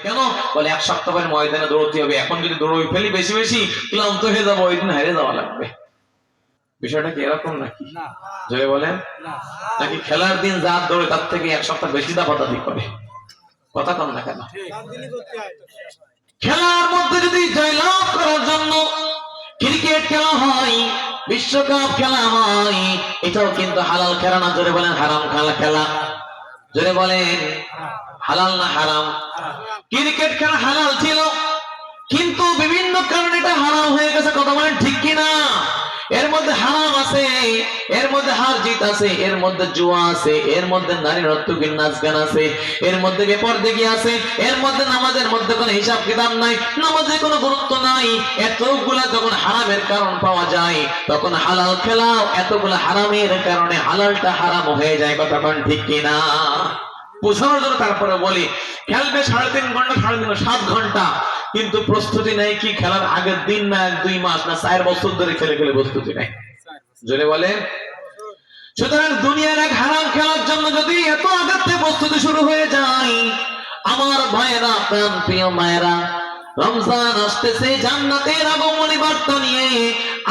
কেন বলে এক সপ্তাহ পরে ময়দানে দৌড়তে হবে, এখন যদি দৌড়ই ফেলি বেশি বেশি ক্লান্ত হয়ে যাবো, ওই দিন হেরে যাওয়া লাগবে। বিষয়টা কি এরকম নাকি? জয় বলেন নাকি খেলার দিন যা দৌড়ে তার থেকে এক সপ্তাহ বেশি দাপাদাপি করে? কথা কম না কেন? খেলার মধ্যে যদি জয়লাভ করার জন্য ক্রিকেট খেলা হয়, বিশ্বকাপ খেলা হয়, এটাও কিন্তু হালাল খেলা না। জোরে বলেন হারাম খেলা। জোরে বলেন হালাল না হারাম? ক্রিকেট খেলা হালাল ছিল, কিন্তু বিভিন্ন কারণে এটা হারাম হয়ে গেছে। কথা বলেন ঠিক কিনা? এর মধ্যে হারাম আছে, এর মধ্যে হার জিত আছে, এর মধ্যে জুয়া আছে, এর মধ্যে নারী নর্তকীর নাচ গান আছে, এর মধ্যে বেপরদেগি আছে, এর মধ্যে নামাজের মধ্যে কোনো হিসাব কিতাব নাই, নামাজে কোনো গুরুত্ব নাই। এতগুলা যখন হারামের কারণ পাওয়া যায়, তখন হালাল খেলাও এতগুলা হারামের কারণে হালালটা হারাম হয়ে যায়। কথা বলেন ঠিক কিনা? বোঝানোর জন্য তারপরে বলি, খেলবে 3.5 ঘন্টা, 7 ঘন্টা, কিন্তু প্রস্তুতি নেই কি খেলার আগের দিন না 2 মাস না 4 বছর ধরে খেলে প্রস্তুতি নেই। জোরে বলেন। সুতরাং দুনিয়ার এক হারাম খেলার জন্য যদি এত আগের থেকে প্রস্তুতি শুরু হয়ে যায়, আমার ভাইয়েরা, প্রাণ প্রিয় মায়েরা, রমজান আসতেছে, জান্নাতের আগমনী বার্তা নিয়ে।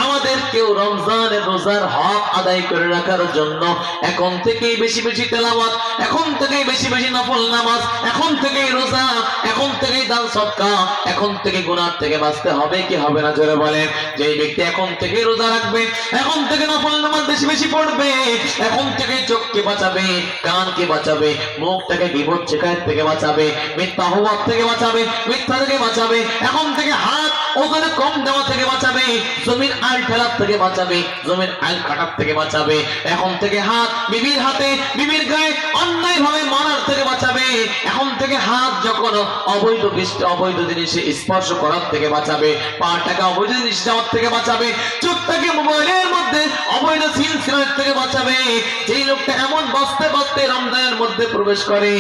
আমাদেরকেও রমজানের রোজার হক আদায় করে রাখার জন্য এখন থেকেই বেশি বেশি তেলাওয়াত, এখন থেকেই বেশি বেশি নফল নামাজ, এখন থেকেই রোজা, এখন থেকেই দান সদকা, এখন থেকে গুনাহ থেকে বাঁচতে হবে কি হবে না? জোরে বলেন। যে ব্যক্তি এখন থেকে রোজা রাখবে, এখন থেকে নফল নামাজ বেশি বেশি পড়বে, এখন থেকে চোখকে বাঁচাবে, কানকে বাঁচাবে, মুখটাকে বিপদ শিকায়ত থেকে বাঁচাবে, মিথ্যা অপবাদ থেকে বাঁচাবে, মিথ্যা থেকে বাঁচাবে, এখন থেকে হাত ওখানে কম দেওয়া থেকে বাঁচাবে, জমির আইল ফেলার থেকে বাঁচাবে, জমির আইল কাটার থেকে বাঁচাবে, এখন থেকে হাত বিবির হাতে, বিবির গায়ে অন্যায় ভাবে মারার থেকে বাঁচাবে, এখন থেকে হাত যখন অবৈধ জিনিসে স্পর্শ করার থেকে বাঁচাবে, পাটাকে অবৈধ জিনিস যাওয়ার থেকে বাঁচাবে, চোখটাকে মোবাইলের মধ্যে অবৈধ সিলসিলার থেকে বাঁচাবে। যেই লোকটা এমন বাঁচতে বাঁচতে রমজানের মধ্যে প্রবেশ করে,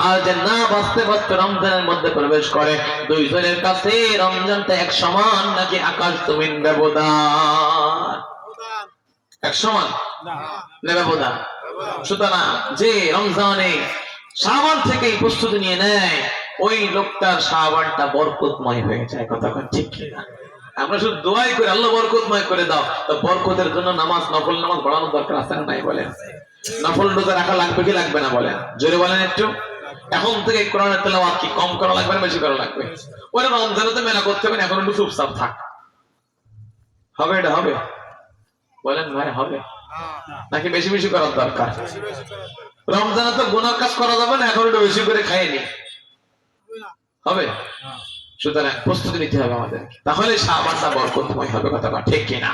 আর যে না বাঁচতে বাঁচতে রমজানের মধ্যে প্রবেশ করে, দুইজনের কাছে রমজানটা এক সমান নাকি আকাশ জমিন ব্যবধান? এক সমান না ব্যবধান? সুতরাং যে রমজানে শাবান থেকে প্রস্তুতি নিয়ে নেয়, ওই লোকটার শাবানটা বরকতময় হয়ে যায়। কথা ঠিক কিনা? আমরা শুধু দোয়াই করে আল্লাহ বরকতময় করে দাও, তো বরকতের জন্য নামাজ, নফল নামাজ বাড়ানোর দরকার আছে না নাই? বলেন। নফল রোজা রাখা লাগবে কি লাগবে না? বলেন, জোরে বলেন একটু। এখন থেকে কোরআনের তেলাওয়াত কি কম করা লাগবে না বেশি করা লাগবে? ওই রমজানে তো মেলা করতে হবে না, এখন একটু চুপচাপ থাক। হবে এটা? হবে? বলেন ভাই, হবে নাকি বেশি বেশি করার দরকার? রমজানে তো গুনার কাজ করা যাবে না, এখন একটু বেশি করে খাইনি হবে? সুতরাং প্রস্তুতি নিতে হবে আমাদের, তাহলে শাবানটা বরকতময় হবে। কথা ঠিক কিনা?